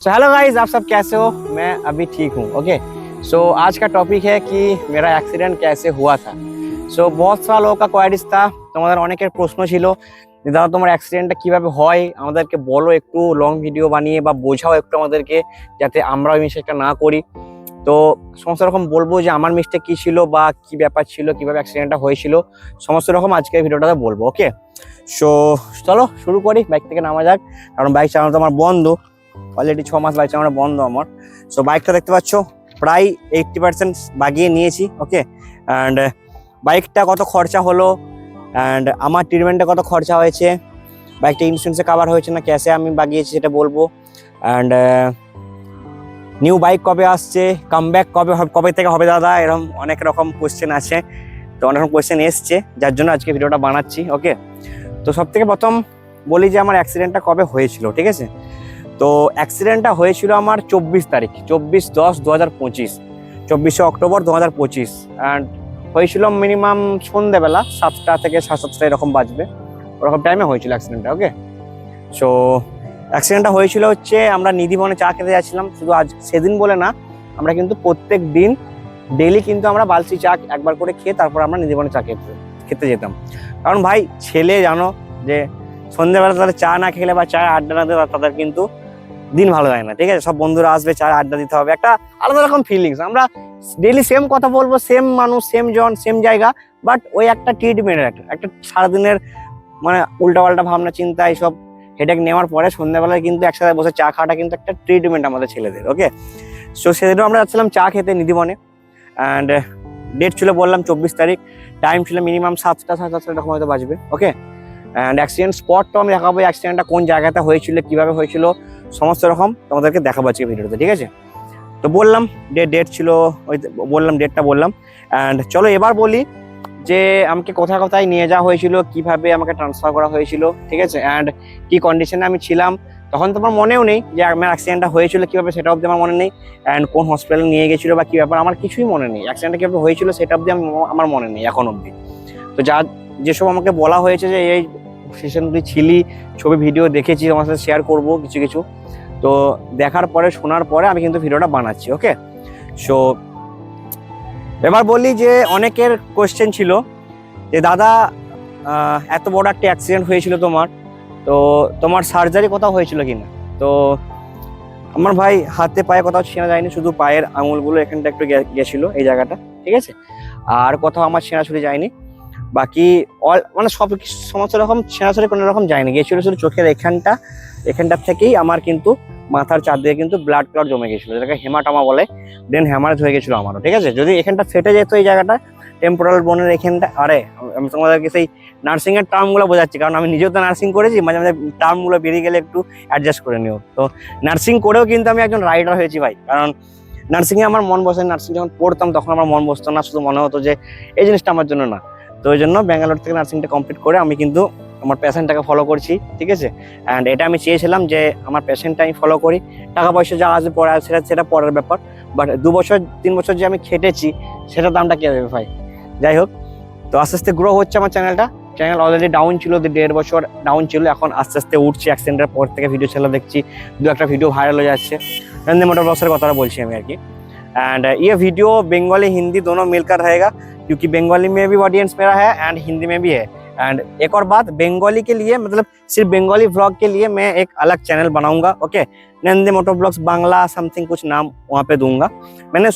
So hello guys, आप सब कैसे हो? मैं अभी ठीक हूँ। ओके, सो आज का टॉपिक है कि मेरा एक्सीडेंट कैसे हुआ था। सो बहुत सारा लोगों का কোয়ারিজ था, তোমাদের অনেকের প্রশ্ন ছিল যে দাদা তোমার অ্যাক্সিডেন্টটা কিভাবে হয়, আমাদেরকে বলো, একটু লং ভিডিও বানিয়ে বা বোঝাও একটু আমাদেরকে, যাতে আমরা ওই মিস্টেকটা না করি। তো সমস্ত রকম বলবো যে আমার মিস্টেক কি ছিল বা কি ব্যাপার ছিল, কিভাবে অ্যাক্সিডেন্টটা হয়েছিল, সমস্ত রকম আজকে ভিডিওটাতে বলবো। ওকে, সো চলো শুরু করি, বাইক থেকে নামা যাক, কারণ বাইক চালানো তো আমার বন্ধ, অলরেডি 6 মাস বাইক চালানো বন্ধ আমার। সো বাইকটা দেখতে পাচ্ছ প্রায় 80% বাগিয়ে নিয়েছি। ওকে, অ্যান্ড বাইকটা কত খরচা হলো অ্যান্ড আমার ট্রিটমেন্টে কত খরচা হয়েছে, বাইকটা ইন্স্যুরেন্সে কাভার হয়েছে না, ক্যাশে আমি বাগিয়েছি সেটা বলবো। অ্যান্ড নিউ বাইক কবে আসছে, কামব্যাক কবে থেকে হবে দাদা, এরকম অনেক রকম কোয়েশ্চেন আছে। তো অনেক রকম কোয়েশ্চেন এসছে, যার জন্য আজকে ভিডিওটা বানাচ্ছি। ওকে, তো সব থেকে প্রথম বলি যে আমার অ্যাক্সিডেন্টটা কবে হয়েছিল। ঠিক আছে, তো অ্যাক্সিডেন্টটা হয়েছিল আমার 24 তারিখ, 24/10/2025, 24শে অক্টোবর 2025। অ্যান্ড হয়েছিল মিনিমাম সন্ধ্যেবেলা 7টা থেকে 7:30 এরকম বাজবে, ওরকম টাইমে হয়েছিল অ্যাক্সিডেন্টটা। ওকে, সো অ্যাক্সিডেন্টটা হয়েছিল হচ্ছে আমরা নিধিবনে চা খেতে যাচ্ছিলাম, শুধু আজ সেদিন বলে না, আমরা কিন্তু প্রত্যেক দিন ডেইলি কিন্তু আমরা বালতি চা একবার করে খেয়ে তারপর আমরা নিধিবনে চা খেতে যেতাম। কারণ ভাই ছেলে জানো যে সন্ধ্যেবেলা তাদের চা না খেলে বা চায়ের আড্ডা না দিলে তাদের কিন্তু দিন ভালো যায় না। ঠিক আছে, সব বন্ধুরা আসবে, চায়ের আড্ডা দিতে হবে, একটা আলাদা রকম ফিলিংস। আমরা ডেইলি সেম কথা বলবো, সেম মানুষ, সেম জন, সেম জায়গা, বাট ওই একটা ট্রিটমেন্টের একটা সারাদিনের মানে উল্টাপাল্টা ভাবনা চিন্তা এইসব হেডেক নেওয়ার পরে সন্ধ্যাবেলায় কিন্তু একসাথে বসে চা খাওয়াটা কিন্তু একটা ট্রিটমেন্ট আমাদের ছেলেদের। ওকে, সো সেদিনও আমরা যাচ্ছিলাম চা খেতে নিধিবনে, অ্যান্ড ডেট ছিল বললাম 24 তারিখ, টাইম ছিল মিনিমাম 7টা 7:30 এরকম হয়তো বাজবে। ওকে, অ্যান্ড অ্যাক্সিডেন্ট স্পটটাও আমি দেখাবো, অ্যাক্সিডেন্টটা কোন জায়গাতে হয়েছিল, কিভাবে হয়েছিল, সমস্ত রকম তোমাদেরকে দেখাবো আজকে ভিডিওতে। ঠিক আছে, তো বললাম ডেট ছিল, ওই বললাম ডেটটা বললাম। অ্যান্ড চলো এবার বলি যে আমাকে কোথায় কোথায় নিয়ে যাওয়া হয়েছিল, কিভাবে আমাকে ট্রান্সফার করা হয়েছিল। ঠিক আছে, অ্যান্ড কি কন্ডিশনে আমি ছিলাম তখন তো আমার মনেও নেই যে আমার অ্যাক্সিডেন্টটা হয়েছিল কিভাবে, সেটা অবধি আমার মনে নেই। অ্যান্ড কোন হসপিটালে নিয়ে গেছিলো বা কি ব্যাপার আমার কিছুই মনে নেই, অ্যাক্সিডেন্টটা কিভাবে হয়েছিল সেটা অবধি আমার মনে নেই এখন অবধি। তো যেসব আমাকে বলা হয়েছে যে এই সেশন তুই ছিলি, ছবি ভিডিও দেখেছি, আমার সাথে শেয়ার করবো কিছু কিছু, তো দেখার পরে শোনার পরে আমি কিন্তু ভিডিওটা বানাচ্ছি। ওকে, সো এবার বলি যে অনেকের কোয়েশ্চেন ছিল যে দাদা এত বড় একটা অ্যাক্সিডেন্ট হয়েছিল তোমার, তো তোমার সার্জারি কোথাও হয়েছিল কিনা। তো আমার ভাই হাতে পায়ে কোথাও ছেঁড়া যায়নি, শুধু পায়ের আঙুলগুলো এখানটা একটু গেছিল এই জায়গাটা। ঠিক আছে, আর কোথাও আমার ছেঁড়াছুড়ি যায়নি, বাকি মানে সব সমস্ত রকম ছেঁড়াছুড়ি কোনো রকম যায়নি, গিয়েছিল শুধু চোখের এখানটার থেকেই আমার কিন্তু মাথার চার দিকে কিন্তু ব্লাড ক্লট জমে গেছিলো, যেটাকে হেমাটোমা বলে, দেন হ্যামারেজ হয়ে গেছিলো আমারও। ঠিক আছে, যদি এখানটা ফেটে যেত এই জায়গাটা টেম্পোরাল বোনের এখানটা, আরে আমি তোমাদেরকে সেই নার্সিং এর টার্মগুলো বোঝাচ্ছি, কারণ আমি নিজেও তো নার্সিং করেছি, মাঝে মাঝে টার্মগুলো বেরিয়ে গেলে একটু অ্যাডজাস্ট করে নিও। তো নার্সিং করেও কিন্তু আমি একজন রাইডার হয়েছি ভাই, কারণ নার্সিংয়ে আমার মন বসে, নার্সিং যখন পড়তাম তখন আমার মন বসতো না, শুধু মনে হতো যে এই জিনিসটা আমার জন্য না। তো ওই জন্য ব্যাঙ্গালোর থেকে নার্সিংটা কমপ্লিট করে আমি কিন্তু আমার প্যাশনটাকে ফলো করছি। ঠিক আছে, অ্যান্ড এটা আমি চেয়েছিলাম যে আমার প্যাশনটা আমি ফলো করি, টাকা পয়সা যা আসবে পরে সেটা পরের ব্যাপার, বাট 2 বছর 3 বছর যে আমি খেটেছি সেটার দামটা কে দেবে ভাই। যাই হোক, তো আস্তে আস্তে গ্রো হচ্ছে আমার চ্যানেল অলরেডি ডাউন ছিল, 1.5 বছর ডাউন ছিল, এখন আস্তে আস্তে উঠছে। অ্যাক্সিডেন্টের পর থেকে ভিডিও ছেলে দেখছি, 2-1টা ভিডিও ভাইরাল হয়ে যাচ্ছে, নন্দী মোটর ব্লগসের কথাটা বলছি আমি আর কি। एंड ये वीडियो बंगाली हिंदी दोनों मिलकर रहेगा, क्योंकि बंगाली में भी ऑडियंस मेरा है एंड हिंदी में भी है। एंड एक और बात, बंगाली के लिए मतलब सिर्फ बंगाली व्लॉग के लिए मैं एक अलग चैनल बनाऊंगा। ओके, नंदी मोटो ब्लॉग्स बांग्ला समथिंग कुछ नाम वहाँ पे दूंगा, मैंने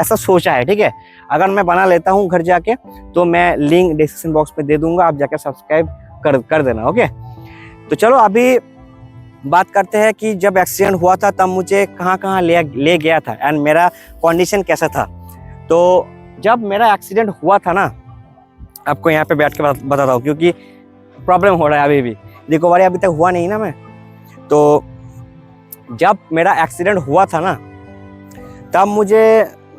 ऐसा सोचा है। ठीक है, अगर मैं बना लेता हूँ घर जाके तो मैं लिंक डिस्क्रिप्शन बॉक्स में दे दूंगा, आप जाके सब्सक्राइब कर देना। ओके, तो चलो अभी बात करते हैं कि जब एक्सीडेंट हुआ था तब मुझे कहाँ कहाँ ले गया था एंड मेरा कंडीशन कैसा था। तो जब मेरा एक्सीडेंट हुआ था ना, आपको यहाँ पे बैठ के बताता हूँ, क्योंकि प्रॉब्लम हो रहा है अभी भी, रिकवरी अभी तक हुआ नहीं ना मैं। तो जब मेरा एक्सीडेंट हुआ था ना, तब मुझे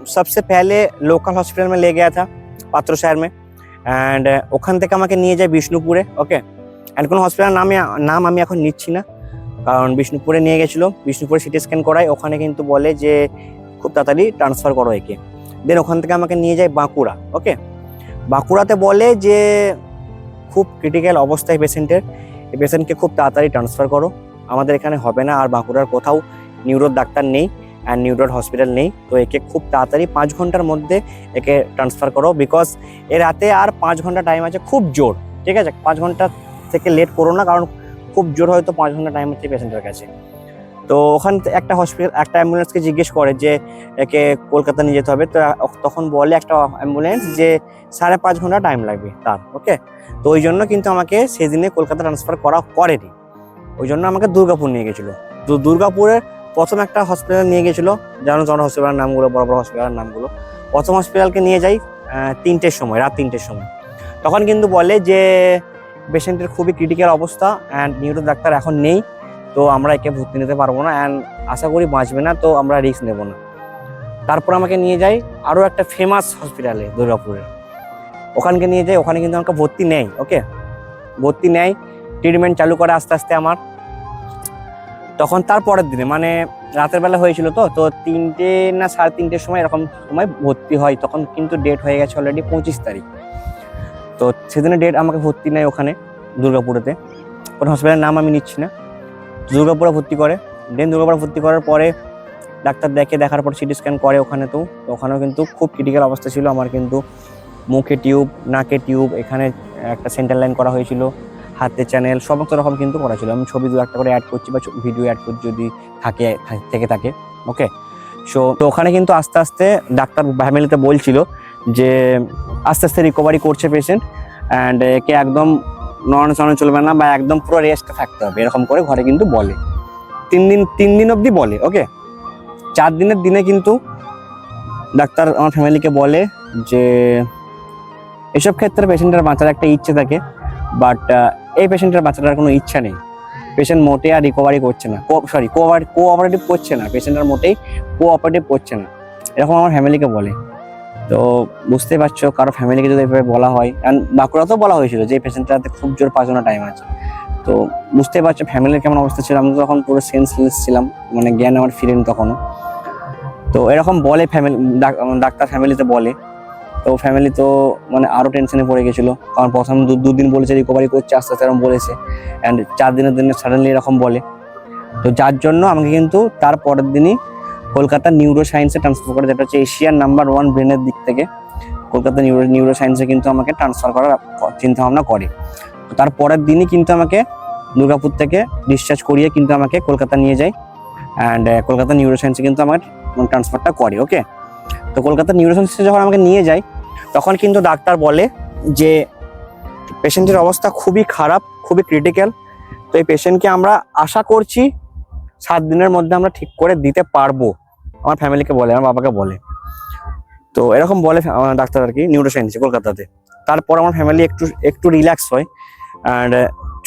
सबसे पहले लोकल हॉस्पिटल में ले गया था पात्रो शहर में, एंड ওখান থেকে আমাকে নিয়ে যায় বিষ্ণুপুরে। ওকে, এন্ড কোনো হসপিটাল নাম আমি এখন নিচ্ছি না, কারণ বিষ্ণুপুরে নিয়ে গেছিলো, বিষ্ণুপুরে সিটি স্ক্যান করায়, ওখানে কিন্তু বলে যে খুব তাড়াতাড়ি ট্রান্সফার করো একে। দেন ওখান থেকে আমাকে নিয়ে যায় বাঁকুড়া। ওকে, বাঁকুড়াতে বলে যে খুব ক্রিটিক্যাল অবস্থায় পেশেন্টের, এই পেশেন্টকে খুব তাড়াতাড়ি ট্রান্সফার করো, আমাদের এখানে হবে না আর বাঁকুড়ার কোথাও নিউরোর ডাক্তার নেই অ্যান্ড নিউরোর হসপিটাল নেই, তো একে খুব তাড়াতাড়ি 5 ঘন্টার মধ্যে একে ট্রান্সফার করো, বিকজ এর রাতে আর 5 ঘন্টা টাইম আছে, খুব জোর, ঠিক আছে? 5 ঘন্টা থেকে লেট করো না, কারণ খুব জোর হয়তো 5 ঘন্টা টাইম হচ্ছে পেশেন্টের কাছে। তো ওখান একটা হসপিটাল একটা অ্যাম্বুলেন্সকে জিজ্ঞেস করে যে একে কলকাতা নিয়ে যেতে হবে, তো তখন বলে একটা অ্যাম্বুলেন্স যে 5.5 ঘন্টা টাইম লাগবে তার, ওকে? তো ওই জন্য কিন্তু আমাকে সেদিনে কলকাতা ট্রান্সফার করেনি, ওই জন্য আমাকে দুর্গাপুর নিয়ে গেছিলো। তো দুর্গাপুরে প্রথম একটা হসপিটাল নিয়ে গেছিলো, জানো হসপিটালের নামগুলো, বড় বড় হসপিটালের নামগুলো। প্রথম হসপিটালকে নিয়ে যাই 3টের সময়, রাত 3টের সময়। তখন কিন্তু বলে যে পেশেন্টের খুবই ক্রিটিক্যাল অবস্থা অ্যান্ড নিউরো ডাক্তার এখন নেই, তো আমরা একে ভর্তি নিতে পারবো না অ্যান্ড আশা করি বাঁচবে না, তো আমরা রিস্ক নেব না। তারপর আমাকে নিয়ে যাই আরও একটা ফেমাস হসপিটালে দুর্গাপুরের, ওখানকে নিয়ে যাই। ওখানে কিন্তু আমাকে ভর্তি নেই, ওকে? ভর্তি নেয়, ট্রিটমেন্ট চালু করে আস্তে আস্তে আমার। তখন তার পরের দিনে মানে রাতের বেলা হয়েছিল, তো 3টে না 3:30-র সময় এরকম সময় ভর্তি হয়। তখন কিন্তু ডেট হয়ে গেছে অলরেডি 25 তারিখ। তো সেদিনে ডেট আমাকে ভর্তি নেয় ওখানে দুর্গাপুরেতে, কোনো হসপিটালের নাম আমি নিচ্ছি না। দুর্গাপুরে ভর্তি করে, দেন দুর্গাপুরে ভর্তি করার পরে ডাক্তার দেখার পর সিটি স্ক্যান করে ওখানে। তো ওখানেও কিন্তু খুব ক্রিটিক্যাল অবস্থা ছিল আমার, কিন্তু মুখে টিউব, নাকে টিউব, এখানে একটা সেন্টার লাইন করা হয়েছিল, হাতে চ্যানেল, সমস্ত রকম কিন্তু করা ছিল। আমি ছবি 2-1টা করে অ্যাড করছি বা ভিডিও অ্যাড করছি যদি থাকে, ওকে? সো তো ওখানে কিন্তু আস্তে আস্তে ডাক্তার ফ্যামিলিতে বলছিল যে আস্তে আস্তে রিকভারি করছে পেশেন্ট অ্যান্ড একে একদম নড়ানো চলবে না বা একদম পুরো রেস্টে থাকতে হবে, এরকম করে ঘরে কিন্তু বলে। 3 দিন অবধি বলে, ওকে? 4 দিনের দিনে কিন্তু ডাক্তার আমার ফ্যামিলিকে বলে যে এসব ক্ষেত্রে পেশেন্টের বাঁচার একটা ইচ্ছে থাকে, বাট এই পেশেন্টের বাঁচার কোনো ইচ্ছা নেই। পেশেন্ট মোটেই আর রিকভারি করছে না, কোঅপারেটিভ করছে না, পেশেন্টের মোটেই কোঅপারেটিভ করছে না, এরকম আমার ফ্যামিলিকে বলে। তো বুঝতে পারছো, কারো ফ্যামিলিকে যদি এভাবে বলা হয়, অ্যান্ড বাঁকুড়াতেও বলা হয়েছিল যে পেশেন্টের হাতে খুব জোর 5 ঘন্টা টাইম আছে, তো বুঝতে পারছো ফ্যামিলির কেমন অবস্থা ছিল। আমি তো তখন পুরো সেন্সলেস ছিলাম, মানে জ্ঞান আমার ফিরেনি তখনও। তো এরকম বলে ফ্যামিলি, ডাক্তার ফ্যামিলিতে বলে। তো ফ্যামিলি তো মানে আরো টেনশনে পড়ে গেছিলো, কারণ প্রথম 2 দিন বলেছে রিকভারি করছে, আস্তে আস্তে এরকম বলেছে, অ্যান্ড 4 দিনের দিনে সাডেনলি এরকম বলে। তো যার জন্য আমাকে কিন্তু তার পরের দিনই কলকাতা নিউরো সায়েন্সে ট্রান্সফার করে, যেটা হচ্ছে এশিয়ার নাম্বার 1 ব্রেনের দিক থেকে কলকাতা নিউরো সায়েন্সে কিন্তু আমাকে ট্রান্সফার করার চিন্তা ভাবনা করে। তো তার পরের দিনই কিন্তু আমাকে দুর্গাপুর থেকে ডিসচার্জ করিয়ে কিন্তু আমাকে কলকাতা নিয়ে যায় অ্যান্ড কলকাতা নিউরো সায়েন্সে কিন্তু আমাকে ট্রান্সফারটা করে, ওকে? তো কলকাতা নিউরো সায়েন্সে যখন আমাকে নিয়ে যায় তখন কিন্তু ডাক্তার বলে যে পেশেন্টের অবস্থা খুবই খারাপ, খুবই ক্রিটিক্যাল, তো এই পেশেন্টকে আমরা আশা করছি 7 দিনের মধ্যে আমরা ঠিক করে দিতে পারবো, আমার ফ্যামিলিকে বলে, আমার বাবাকে বলে। তো এরকম বলে আমার ডাক্তার আর কি নিউরো সায়েন্সে কলকাতাতে। তারপর আমার ফ্যামিলি একটু রিল্যাক্স হয় অ্যান্ড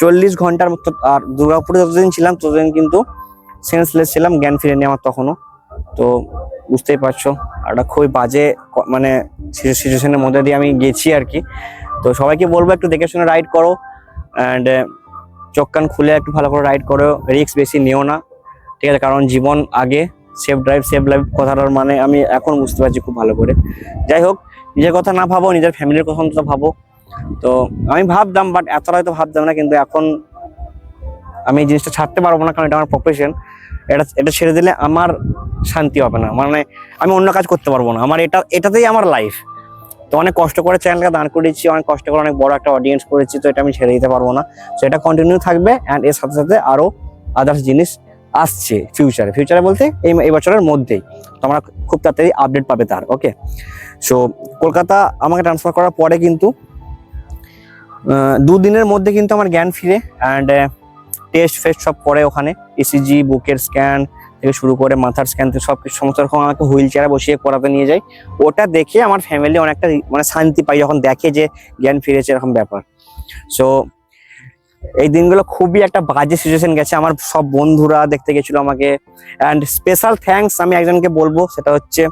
40 ঘন্টার মতো। আর দুর্গাপুরে যতদিন ছিলাম ততদিন কিন্তু সেন্সলেস ছিলাম, জ্ঞান ফিরেনি আমার তখনও। তো বুঝতেই পারছো একটা খুবই বাজে মানে সিচুয়েশনের মধ্যে দিয়ে আমি গেছি আর কি। তো সবাইকে বলবো একটু দেখে শুনে রাইড করো অ্যান্ড চোখ কান খুলে একটু ভালো করে রাইড করো, রিস্ক বেশি নিও না, ঠিক আছে? কারণ জীবন আগে, সেফ ড্রাইভ সেভ লাইফ কথাটার মানে আমি এখন বুঝতে পারছি খুব ভালো করে। যাই হোক, নিজের কথা না ভাবো, নিজের ফ্যামিলির কথা তো ভাবো। তো আমি ভাবতাম, বাট এতটা হয়তো ভাবতাম না, কিন্তু এখন আমি এই জিনিসটা ছাড়তে পারবো না, কারণ এটা আমার প্রফেশন। এটা ছেড়ে দিলে আমার শান্তি হবে না, মানে আমি অন্য কাজ করতে পারবো না, আমার এটাতেই আমার লাইফ। তো অনেক কষ্ট করে চ্যানেলটা দাঁড় করেছি, অনেক কষ্ট করে অনেক বড় একটা অডিয়েন্স করেছি, তো এটা আমি ছেড়ে দিতে পারবো না। তো এটা কন্টিনিউ থাকবে অ্যান্ড এর সাথে সাথে আরো আদার্স জিনিস আসছে ফিউচারে বলতে এই বছরের মধ্যেই তোমরা খুব তাড়াতাড়ি আপডেট পাবে তার, ওকে? সো কলকাতা আমাকে ট্রান্সফার করার পরে কিন্তু 2 দিনের মধ্যে কিন্তু আমার জ্ঞান ফিরে অ্যান্ড টেস্ট ফেস্ট সব করে ওখানে, ইসিজি, বুকের স্ক্যান থেকে শুরু করে মাথার স্ক্যান থেকে সমস্ত রকম আমাকে হুইল চেয়ারে বসিয়ে করাতে নিয়ে যায়। ওটা দেখে আমার ফ্যামিলি অনেকটা মানে শান্তি পাই যখন দেখে যে জ্ঞান ফিরেছে, এরকম ব্যাপার। সো এই দিনগুলো খুবই একটা বাজে সিচুয়েশন গেছে, আমার সব বন্ধুরা দেখতে গেছিল আমাকে অ্যান্ড স্পেশাল থ্যাঙ্কস আমি একজনকে বলবো, সেটা হচ্ছে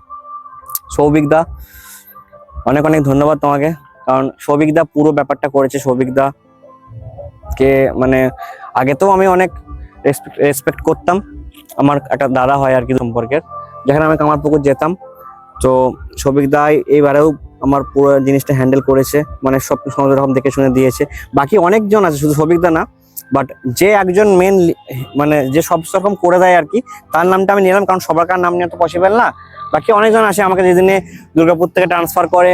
সৌভিক দা। অনেক অনেক ধন্যবাদ তোমাকে, কারণ সৌভিক দা পুরো ব্যাপারটা করেছে। সৌভিক দা কে মানে আগে তো আমি অনেক রেসপেক্ট করতাম, আমার একটা দাদা হয় আর কি সম্পর্কের, যেখানে আমি কামারপুকুর যেতাম। তো সৌভিক দা এইবারেও আমার পুরো জিনিসটা হ্যান্ডেল করেছে, মানে সব সমস্ত রকম দেখে শুনে দিয়েছে। বাকি অনেকজন আছে, শুধু সৌভিক দা না, বাট যে একজন মেন মানে যে সব রকম করে দেয় আর কি, তার নামটা আমি নিলাম, কারণ সবার নাম নেওয়া তো পসিবল না। বাকি অনেকজন আসে আমাকে যেদিনে দুর্গাপুর থেকে ট্রান্সফার করে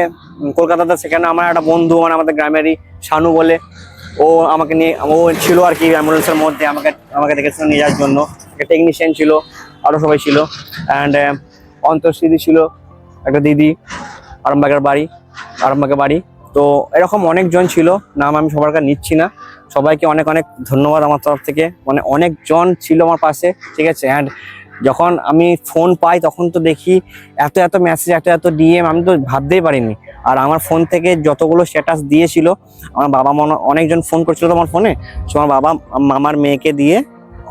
কলকাতাতে, সেখানে আমার একটা বন্ধু মানে আমাদের গ্রামেরই শানু বলে, ও আমাকে নিয়ে, ও ছিল আর কি অ্যাম্বুলেন্সের মধ্যে, আমাকে দেখেছিল নিয়ে যাওয়ার জন্য। একটা টেকনিশিয়ান ছিল, আরও সবাই ছিল, অ্যান্ড অন্তর্শ্রী ছিল একটা দিদি, আরামবাগের বাড়ি। তো এরকম অনেকজন ছিল, নাম আমি সবার কাছে নিচ্ছি না। সবাইকে অনেক অনেক ধন্যবাদ আমার তরফ থেকে, মানে অনেকজন ছিল আমার পাশে, ঠিক আছে। অ্যান্ড যখন আমি ফোন পাই তখন তো দেখি এত মেসেজ, এত ডিএম, আমি তো ভাবতেই পারিনি। আর আমার ফোন থেকে যতগুলো স্ট্যাটাস দিয়েছিল, আমার বাবা অনেকজন ফোন করছিল আমার ফোনে, সো আমার বাবা আমার মেয়েকে দিয়ে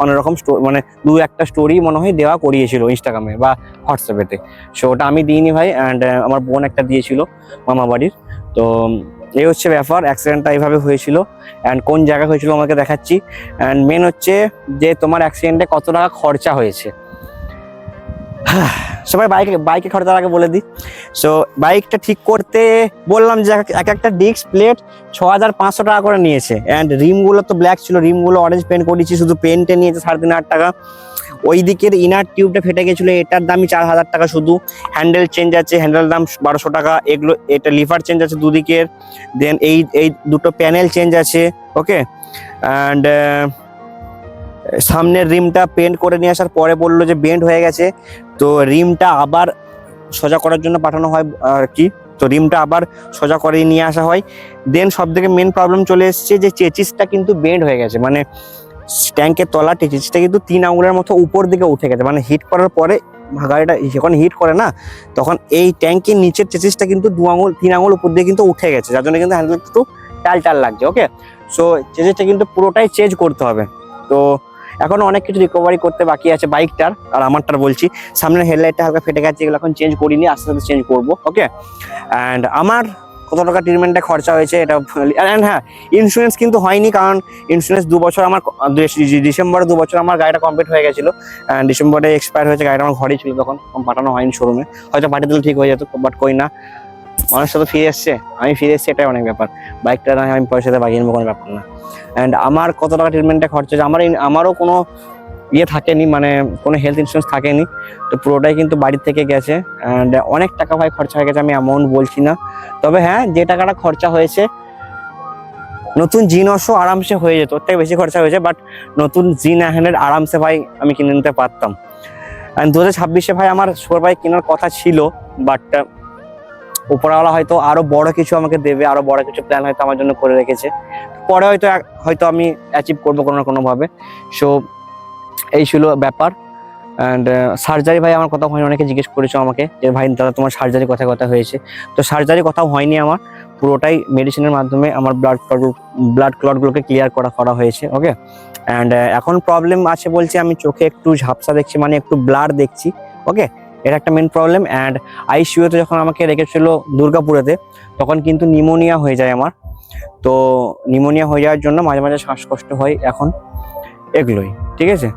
অন্যরকম মানে 2-1টা স্টোরি মনে হয় দেওয়া করিয়েছিল ইনস্টাগ্রামে বা হোয়াটসঅ্যাপেতে। সো ওটা আমি দিইনি ভাই, অ্যান্ড আমার বোন একটা দিয়েছিল মামা বাড়ির। তো এই হচ্ছে ব্যাপার, অ্যাক্সিডেন্টটা এইভাবে হয়েছিল। অ্যান্ড কোন জায়গায় হয়েছিল আমাকে দেখাচ্ছি। অ্যান্ড মেন হচ্ছে যে তোমার অ্যাক্সিডেন্টে কত টাকা খরচা হয়েছে। সবাই বাইকে খরচার আগে বলে দিই। সো বাইকটা ঠিক করতে বললাম যে এক একটা ডিস্ক প্লেট 6500 টাকা করে নিয়েছে। অ্যান্ড রিমগুলো তো ব্ল্যাক ছিল, রিমগুলো অরেঞ্জ পেন্ট করেছি, শুধু পেন্টে নিয়েছে 3500 টাকা। ওই দিকের ইনার টিউবটা ফেটে গেছিলো, এটার দামই 4000 টাকা শুধু। হ্যান্ডেল চেঞ্জ আছে, হ্যান্ডেল দাম 1200 টাকা। এগুলো এটা লিভার চেঞ্জ আছে দুদিকের। দেন এই দুটো প্যানেল চেঞ্জ আছে, ওকে। অ্যান্ড সামনের রিমটা পেন্ট করে নিয়ে আসার পরে বললো যে বেন্ড হয়ে গেছে, তো রিমটা আবার সোজা করার জন্য পাঠানো হয় আর কি। তো রিমটা আবার সোজা করে নিয়ে আসা হয়। দেন সব থেকে মেন প্রবলেম চলে এসছে যে চেচিসটা কিন্তু বেন্ড হয়ে গেছে, মানে ট্যাঙ্কের তলা চেচিসটা কিন্তু 3 আঙুলের মতো উপর দিকে উঠে গেছে। মানে হিট করার পরে গাড়িটা যখন হিট করে না, তখন এই ট্যাঙ্কের নিচের চেচিসটা কিন্তু 3 আঙুল উপর দিয়ে কিন্তু উঠে গেছে, যার জন্য কিন্তু হ্যান্ডেল একটু টাল লাগছে, ওকে। সো চেচিসটা কিন্তু পুরোটাই চেঞ্জ করতে হবে। তো এখন অনেক কিছু রিকভারি করতে বাকি আছে বাইকটার আর আমারটার বলছি। সামনের হেডলাইটটা হালকা ফেটে গেছে, এগুলো এখন চেঞ্জ করিনি, আস্তে আস্তে চেঞ্জ করবো, ওকে। অ্যান্ড আমার কত টাকা ট্রিটমেন্টে খরচা হয়েছে এটা, অ্যান্ড হ্যাঁ, ইন্স্যুরেন্স কিন্তু হয়নি, কারণ ইন্স্যুরেন্স 2 বছর আমার ডিসেম্বরে 2 বছর আমার গাড়িটা কমপ্লিট হয়ে গেছিলো। ডিসেম্বরে এক্সপায়ার হয়েছে, গাড়িটা আমার ঘরেই ছিল তখন, পাঠানো হয়নি শোরুমে। হয়তো পাঠিয়ে দিলে ঠিক হয়ে যেত, বাট কই না, মানুষটা তো ফিরে এসছে, আমি ফিরে এসছি, এটাই অনেক ব্যাপার। বাইকটা না আমি পয়সাতে বাগিয়ে নেবো, কোনো ব্যাপার না। অ্যান্ড আমার কত টাকা ট্রিটমেন্টে খরচা হয়েছে, আমারও কোনো ইয়ে থাকেনি, মানে কোনো হেলথ ইন্স্যুরেন্স থাকেনি, তো পুরোটাই কিন্তু বাড়ি থেকে গেছে। অ্যান্ড অনেক টাকা ভাই খরচা হয়ে গেছে, আমি অ্যামাউন্ট বলছি না। তবে হ্যাঁ, যে টাকাটা খরচা হয়েছে, নতুন জিনসও আরামসে হয়ে যেত, ওর থেকে বেশি খরচা হয়েছে, বাট নতুন জিন হ্যান্ডেল আরামসে ভাই আমি কিনে নিতে পারতাম। অ্যান্ড 2026-এ ভাই আমার সুপার বাইক কেনার কথা ছিল, বাট উপরওয়ালা হয়তো আরো বড় কিছু আমাকে দেবে, আরো বড় কিছু প্ল্যান হয়তো আমার জন্য করে রেখেছে, পরে হয়তো আমি অ্যাচিভ করবো কোনো না কোনো ভাবে। সো এই ছিল ব্যাপার। অ্যান্ড সার্জারি ভাই আমার কথা হয়নি, অনেকে জিজ্ঞেস করেছো আমাকে যে ভাই দাদা তোমার সার্জারি কথা হয়েছে। তো সার্জারি কথাও হয়নি আমার, পুরোটাই মেডিসিনের মাধ্যমে আমার ব্লাড ক্লটগুলোকে ক্লিয়ার করা হয়েছে, ওকে। অ্যান্ড এখন প্রবলেম আছে বলছি, আমি চোখে একটু ঝাপসা দেখছি, মানে একটু ব্লার দেখছি, ওকে। এটা একটা মেন প্রবলেম। অ্যান্ড আইসিইউতে যখন আমাকে রেখেছিল দুর্গাপুরেতে, তখন কিন্তু নিউমোনিয়া হয়ে যায় আমার। তো নিউমোনিয়া হয়ে যাওয়ার জন্য মাঝে মাঝে শ্বাসকষ্ট হয় এখন, এগুলোই, ঠিক আছে।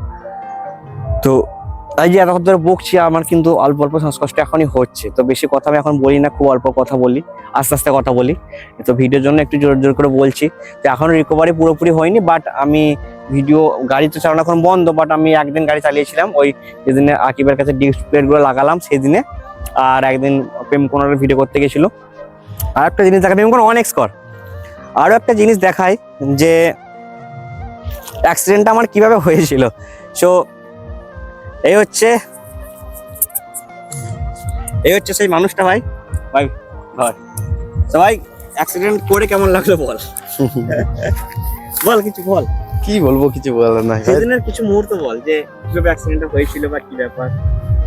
তো তাই যে এতক্ষণ ধরে বকছি, আমার কিন্তু অল্প অল্প শ্বাসকষ্ট এখনই হচ্ছে, তো বেশি কথা আমি এখন বলি না, খুব অল্প কথা বলি, আস্তে আস্তে কথা বলি। তো ভিডিওর জন্য একটু জোর জোর করে বলছি। তো এখনো রিকভারি পুরোপুরি হয়নি, বাট আমি গাড়ি তো চালানো এখন বন্ধ, বাট আমি একদিন গাড়ি চালিয়েছিলাম, ওই যেদিনে আকিবের কাছে ডিস্ক প্লেটগুলো লাগালাম সেই দিনে, আর একদিন প্রেম কোনার ভিডিও করতে গেছিল। আর একটা জিনিস দেখা, প্রেম কোন অনেক কর, আরো একটা জিনিস দেখায় যে অ্যাক্সিডেন্টটা আমার কিভাবে হয়েছিল। সো এই হচ্ছে সেই মানুষটা ভাই সবাই অ্যাক্সিডেন্ট করে কেমন লাগলো বল, বল কিছু বল। কি বলবো, কিছু বলার নাই। সেদিনের কিছু মুহূর্ত বল যে কিভাবে অ্যাক্সিডেন্টটা হয়েছিল বা কি ব্যাপার।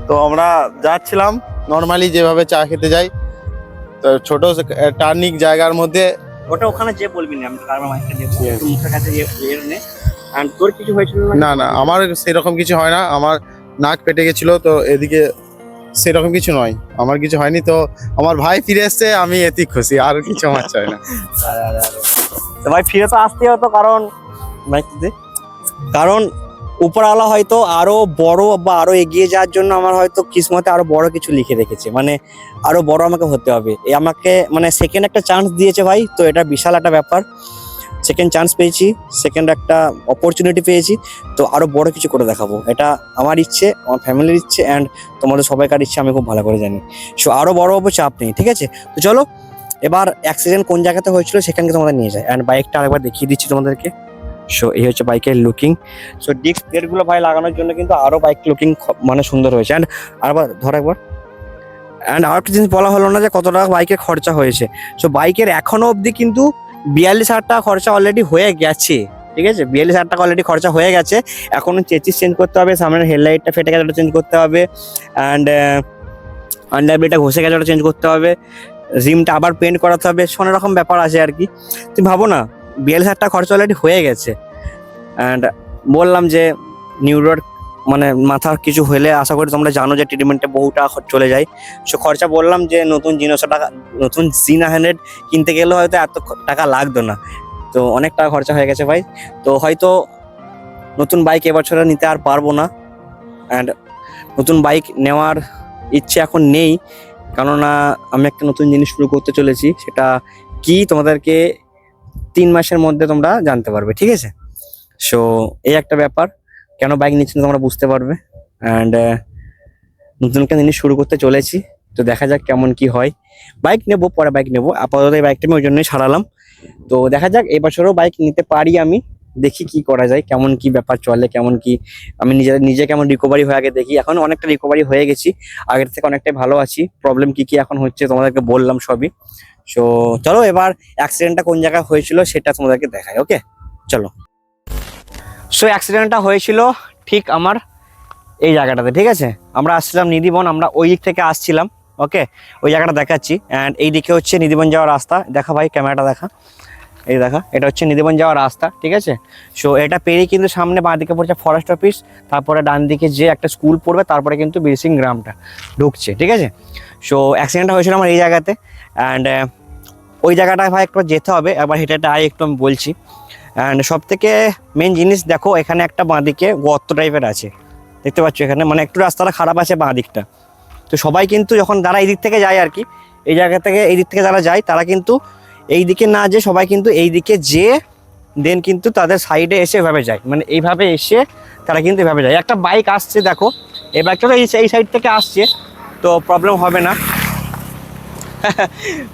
তো আমরা যাচ্ছিলাম নর্মালি যেভাবে চা খেতে যাই, তো ছোট টার্নিং জায়গার মধ্যে, ওটা ওখানে যে বলবি না, আমি কারণ মাইকটা দেবো একটু মুখের কাছে যে নে। আর তোর কিছু হয়েছিল না না আমার সেরকম কিছু হয় না, আমার নাক পেটে গেছিল, তো এদিকে সেরকম কিছু নয়, আমার কিছু হয়নি। তো আমার ভাই ফিরে এসছে, আমি এতেই খুশি, আর কিছু আমার চাই না। তো ভাই ফিরে তো আসতে হতো, কারণ উপরওয়ালা হয়তো আরো বড় বা আরো এগিয়ে যাওয়ার জন্য আমার হয়তো কিসমতে আরো বড় কিছু লিখে রেখেছে, মানে আরো বড় আমাকে হতে হবে। আমাকে মানে সেকেন্ড একটা চান্স দিয়েছে ভাই, তো এটা বিশাল একটা ব্যাপার। সেকেন্ড চান্স পেয়েছি, সেকেন্ড একটা অপরচুনিটি পেয়েছি, তো আরও বড় কিছু করে দেখাবো। এটা আমার ইচ্ছে, আমার ফ্যামিলির ইচ্ছে, অ্যান্ড তোমাদের সবাইকার ইচ্ছে আমি খুব ভালো করে জানি। সো আরও বড় হবো, চাপ নেই, ঠিক আছে? তো চলো এবার অ্যাক্সিডেন্ট কোন জায়গাতে হয়েছিল সেখানকে তোমাদের নিয়ে যায়, অ্যান্ড বাইকটা আরেকবার দেখিয়ে দিচ্ছি তোমাদেরকে। সো এই হচ্ছে বাইকের লুকিং। সো ডিস্ক প্লেটগুলো ভাই লাগানোর জন্য কিন্তু আরও বাইক লুকিং মানে সুন্দর হয়েছে। অ্যান্ড আরেকবার ধর একবার। অ্যান্ড আর একটা জিনিস বলা হলো না যে কত টাকা বাইকের খরচা হয়েছে। সো বাইকের এখনো অবধি কিন্তু 42,000 টাকা খরচা অলরেডি হয়ে গেছে, ঠিক আছে? 42,000 টাকা অলরেডি খরচা হয়ে গেছে। এখনো চেচিস চেঞ্জ করতে হবে, সামনের হেডলাইটটা ফেটে গেছে ওটা চেঞ্জ করতে হবে, অ্যান্ড আন্ডারব্রেটা ঘষে গেছে ওটা চেঞ্জ করতে হবে, রিমটা আবার পেন্ট করাতে হবে, অনেক রকম ব্যাপার আছে আর কি। তুমি ভাবো না 42,000 টাকা খরচা অলরেডি হয়ে গেছে। অ্যান্ড বললাম যে নিউ রোড মানে মাথার কিছু হলে আশা করি তোমরা জানো যে ট্রিটমেন্টে বহু টাকা চলে যায়। সো খরচা বললাম যে নতুন নতুন জিনা 100 কিনতে গেলে হয়তো এত টাকা লাগতো না, তো অনেক টাকা খরচা হয়ে গেছে ভাই। তো হয়তো নতুন বাইক এবছরে নিতে আর পারবো না, অ্যান্ড নতুন বাইক নেওয়ার ইচ্ছে এখন নেই, কেননা আমি একটা নতুন জিনিস শুরু করতে চলেছি। সেটা কি তোমাদেরকে 3 মাসের মধ্যে তোমরা জানতে পারবে, ঠিক আছে? সো এই একটা ব্যাপার, কেন বাইক নিচ্ছি না তোমরা বুঝতে পারবে। অ্যান্ড নতুন একটা জিনিস শুরু করতে চলেছি, তো দেখা যাক কেমন কি হয়। বাইক নেবো, পরে বাইক নেবো, আপাতত এই বাইকটা আমি ওই জন্যই সারালাম। তো দেখা যাক এবছরও বাইক নিতে পারি আমি, দেখি কি করা যায়, কেমন কি ব্যাপার চলে, কেমন কি আমি নিজে কেমন রিকভারি হয়ে আগে দেখি। এখন অনেকটা রিকভারি হয়ে গেছি, আগের থেকে অনেকটাই ভালো আছি। প্রবলেম কি কি এখন হচ্ছে তোমাদেরকে বললাম সবই। সো চলো এবার অ্যাক্সিডেন্টটা কোন জায়গায় হয়েছিল সেটা তোমাদেরকে দেখাই, ওকে? চলো। সো অ্যাক্সিডেন্টটা হয়েছিল ঠিক আমার এই জায়গাটাতে, ঠিক আছে? আমরা আসছিলাম নিধিবন, আমরা ওই দিক থেকে আসছিলাম, ওকে? ওই জায়গাটা দেখাচ্ছি। অ্যান্ড এই দিকে হচ্ছে নিধিবন যাওয়ার রাস্তা, দেখা ভাই ক্যামেরাটা দেখা, এই দেখা, এটা হচ্ছে নিধিবন যাওয়ার রাস্তা, ঠিক আছে? সো এটা পেরিয়ে কিন্তু সামনে বাঁ দিকে পড়ছে ফরেস্ট অফিস, তারপরে ডান দিকে যে একটা স্কুল পড়বে, তারপরে কিন্তু বীরসিং গ্রামটা ঢুকছে, ঠিক আছে? সো অ্যাক্সিডেন্টটা হয়েছিল আমার এই জায়গাতে। অ্যান্ড ওই জায়গাটায় ভাই একটু যেতে হবে, একবার হেঁটে হেঁটে একটু আমি বলছি। অ্যান্ড সব থেকে মেন জিনিস দেখো, এখানে একটা বাঁ দিকে গর্ত টাইপের আছে, দেখতে পাচ্ছ এখানে, মানে একটু রাস্তাটা খারাপ আছে বাঁ দিকটা। তো সবাই কিন্তু যখন যারা এই দিক থেকে যায় আর কি, এই জায়গা থেকে এই দিক থেকে যারা যায় তারা কিন্তু এই দিকে না যে সবাই কিন্তু এই দিকে যে দেন কিন্তু তাদের সাইডে এসে এভাবে যায়, মানে এইভাবে এসে তারা কিন্তু এভাবে যায়। একটা বাইক আসছে দেখো, এই বাইকটা তো এই সাইড থেকে আসছে, তো প্রবলেম হবে না।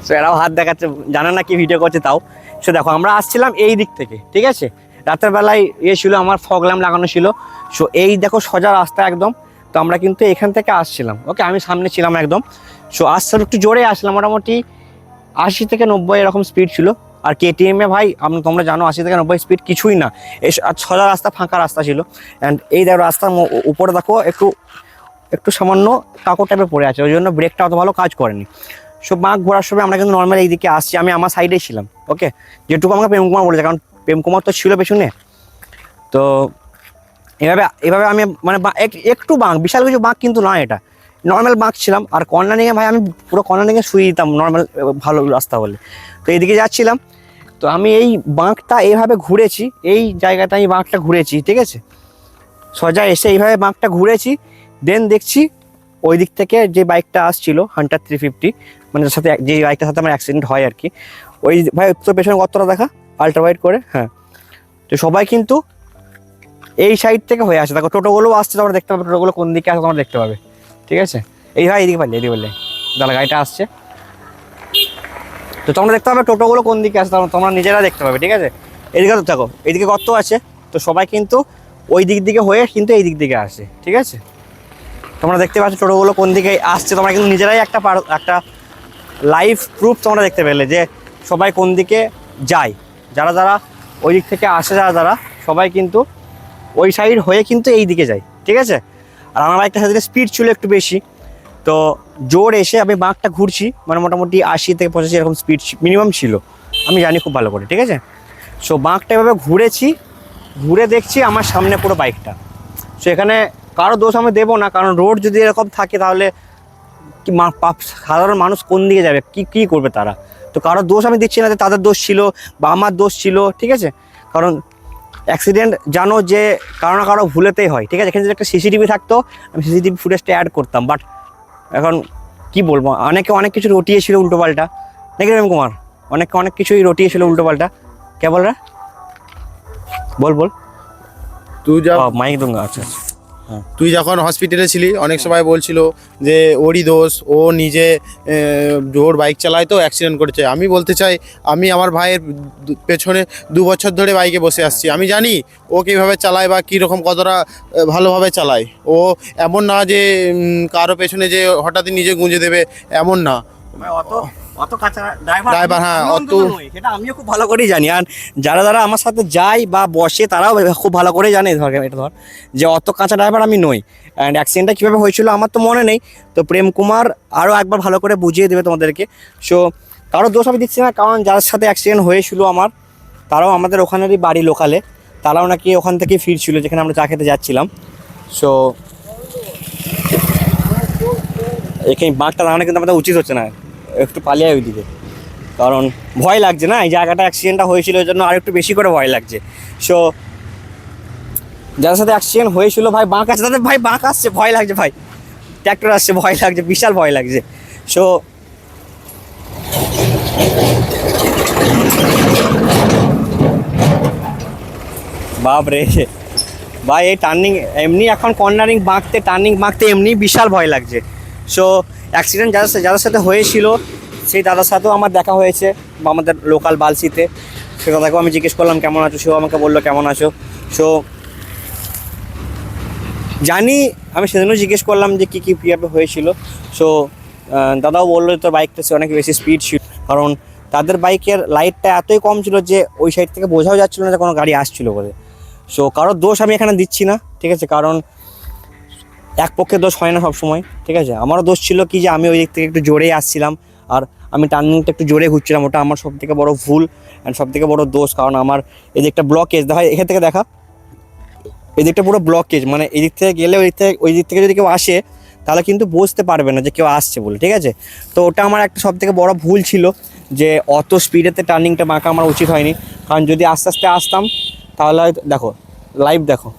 সো এরাও হাত দেখাচ্ছে, জানে না কি ভিডিও করছে তাও। সো দেখো আমরা আসছিলাম এই দিক থেকে, ঠিক আছে? রাতের বেলায় ছিল আমার ফগ ল্যাম্প লাগানো ছিল। সো এই দেখো সোজা রাস্তা একদম, তো আমরা কিন্তু এখান থেকে আসছিলাম, ওকে? আমি সামনে ছিলাম একদম। সো আসছিলাম একটু জোরে আসলাম, মোটামুটি 80 থেকে 90 এরকম স্পিড ছিল। আর কেটিএমে ভাই তোমরা জানো 80 থেকে 90 স্পিড কিছুই না, আর সোজা রাস্তা, ফাঁকা রাস্তা ছিল। অ্যান্ড এই দেখো রাস্তার উপরে দেখো একটু সামান্য কাকর টাইপের পড়ে আছে, ওই জন্য ব্রেকটা অত ভালো কাজ করেনি। সো বাঁক ঘোরার সময় আমরা কিন্তু নর্মাল এইদিকে আসছি, আমি আমার সাইডেই ছিলাম, ওকে? যেটুকু আমাকে প্রেম কুমার বলেছে, কারণ প্রেম কুমার তো ছিল পেছনে। তো এভাবে আমি মানে একটু বাঁক, বিশাল কিছু বাঁক কিন্তু না, এটা নর্মাল বাঁক ছিলাম। আর কর্নারিংয়ে ভাই আমি পুরো কর্নারিংয়ে শুয়ে দিতাম নর্মাল ভালো রাস্তা হলে। তো এইদিকে যাচ্ছিলাম, তো আমি এই বাঁকটা এইভাবে ঘুরেছি, এই জায়গাটা আমি বাঁকটা ঘুরেছি, ঠিক আছে? সোজা এসে এইভাবে বাঁকটা ঘুরেছি, দেন দেখছি ওই দিক থেকে যে বাইকটা আসছিল হান্টার 350, মানে যার সাথে যে বাইকটার সাথে আমার অ্যাক্সিডেন্ট হয় আর কি, ওই ভাই তোর পেছনে কতটা দেখা আল্ট্রা ওয়াইড করে, হ্যাঁ। তো সবাই কিন্তু এই সাইড থেকে হয়ে আসে, দেখো টোটোগুলো আসছে, তোমরা দেখতে পাবে টোটোগুলো কোন দিকে আসে তোমরা দেখতে পাবে, ঠিক আছে? এই ভাই এদিকে পারলে এদিকে বললে দাদা গাড়িটা আসছে, তো তোমরা দেখতে পাবে টোটোগুলো কোন দিকে আসে, তোমরা নিজেরা দেখতে পাবে, ঠিক আছে? এদিকে তো থাকো, এদিকে গর্ত আছে, তো সবাই কিন্তু ওই দিক দিকে হয়ে কিন্তু এই দিক দিকে আসে, ঠিক আছে? তোমরা দেখতে পাচ্ছ টোটোগুলো কোন দিকে আসছে, তোমরা কিন্তু নিজেরাই একটা লাইভ প্রুফ তোমরা দেখতে পেলে যে সবাই কোন দিকে যায়, যারা ওই দিক থেকে আসে, যারা সবাই কিন্তু ওই সাইড হয়ে কিন্তু এই দিকে যায়, ঠিক আছে? আর আমার বাইকটা সাথে স্পিড ছিল একটু বেশি, তো জোর এসে আমি বাঁকটা ঘুরছি, মানে মোটামুটি 80 থেকে 85 এরকম স্পিড মিনিমাম ছিল, আমি জানি খুব ভালো করে, ঠিক আছে? সো বাঁকটা এভাবে ঘুরেছি, ঘুরে দেখছি আমার সামনে পুরো বাইকটা। সো এখানে কারো দোষ আমি দেবো না, কারণ রোড যদি এরকম থাকে তাহলে কি সাধারণ মানুষ কোন দিকে যাবে, কি করবে তারা? তো কারো দোষ আমি দিচ্ছি না যে তাদের দোষ ছিল বা আমার দোষ ছিল, ঠিক আছে? কারণ অ্যাক্সিডেন্ট জানো যে কারো না কারো ভুলেতেই হয়, ঠিক আছে? এখানে যদি একটা সিসিটিভি থাকতো আমি সিসিটিভি ফুটেজটা অ্যাড করতাম, বাট এখন কি বলবো, অনেক কিছু রটিয়েছিল উল্টোপাল্টা, নাকি প্রেম কুমার? অনেক কিছুই রটিয়েছিল উল্টোপাল্টা, কে বল রা? बोल बोल। তুই যা माइक दूंगा। अच्छा তুই যখন হসপিটালে ছিলি অনেক সবাই বলছিল যে ওরই দোষ, ও নিজে ওর বাইক চালায় তো অ্যাক্সিডেন্ট করেছে। আমি বলতে চাই, আমি আমার ভাইয়ের পেছনে 2 বছর ধরে বাইকে বসে আসছি, আমি জানি ও কীভাবে চালায় বা কীরকম কতটা ভালোভাবে চালায়। ও এমন না যে কারো পেছনে যে হঠাৎই নিজে গুঁজে দেবে, এমন না। অত কাঁচা ড্রাইভার, হ্যাঁ, অত সেটা আমিও খুব ভালো করেই জানি। আর যারা যারা আমার সাথে যায় বা বসে তারাও খুব ভালো করেই জানে এটা ধর যে অত কাঁচা ড্রাইভার আমি নই। অ্যান্ড অ্যাক্সিডেন্টটা কীভাবে হয়েছিল আমার তো মনে নেই, তো প্রেম কুমার আরও একবার ভালো করে বুঝিয়ে দেবে তোমাদেরকে। সো কারো দোষ আমি দিচ্ছি না, কারণ যার সাথে অ্যাক্সিডেন্ট হয়েছিল আমার তারাও আমাদের ওখানেরই বাড়ি লোকালে, তারাও নাকি ওখান থেকে ফিরছিল যেখানে আমরা চা খেতে যাচ্ছিলাম। সো এখানে বাঁকটা দাঁড়ানো কিন্তু আমাদের উচিত হচ্ছে না, একটু পালিয়ে ওইদিকে, কারণ ভয় লাগছে না, এই জায়গাটা অ্যাক্সিডেন্টটা হয়েছিল ওই জন্য আর একটু বেশি করে ভয় লাগছে। সো যাদের সাথে অ্যাক্সিডেন্ট হয়েছিল ভাই বাঁক আছে, তাদের ভাই বাঁক আসছে ভয় লাগছে, ভাই ট্র্যাক্টর আসছে ভয় লাগছে, বিশাল ভয় লাগছে। সো বাপ রে ভাই, এই টার্নিং এমনি এখন কর্নারিং বাঁকতে টার্নিং বাঁকতে এমনি বিশাল ভয় লাগছে। সো অ্যাক্সিডেন্ট যাদের সাথে হয়েছিল সেই দাদার সাথেও আমার দেখা হয়েছে আমাদের লোকাল বালসিতে, সে দাদাকেও আমি জিজ্ঞেস করলাম কেমন আছো, সেও আমাকে বললো কেমন আছো। সো জানি আমি সেদিনও জিজ্ঞেস করলাম যে কী কীভাবে হয়েছিল। সো দাদাও বললো তোর বাইকটা সে অনেক বেশি স্পিড ছিল, কারণ তাদের বাইকের লাইটটা এতই কম ছিল যে ওই সাইড থেকে বোঝাও যাচ্ছিলো না যে কোনো গাড়ি আসছিলো বলে। সো কারোর দোষ আমি এখানে দিচ্ছি না, ঠিক আছে, কারণ এক পক্ষে দোষ হয় না সব সময়, ঠিক আছে। আমারও দোষ ছিল কি যে আমি ওই দিক থেকে একটু জোরেই আসছিলাম আর আমি টার্নিংটা একটু জোরে ঘুরছিলাম, ওটা আমার সব থেকে বড়ো ভুল অ্যান্ড সব থেকে বড়ো দোষ। কারণ আমার এই দিকটা ব্লকেজ দেখা, এখান থেকে দেখা এই দিকটা পুরো ব্লকেজ, মানে এই দিক থেকে গেলে ওই দিক থেকে যদি কেউ আসে তাহলে কিন্তু বুঝতে পারবে না যে কেউ আসছে বলে, ঠিক আছে। তো ওটা আমার একটা সব থেকে বড়ো ভুল ছিল যে অত স্পিডেতে টার্নিংটা বাঁকা আমার উচিত হয়নি, কারণ যদি আস্তে আস্তে আসতাম তাহলে হয়তো দেখো লাইভ দেখো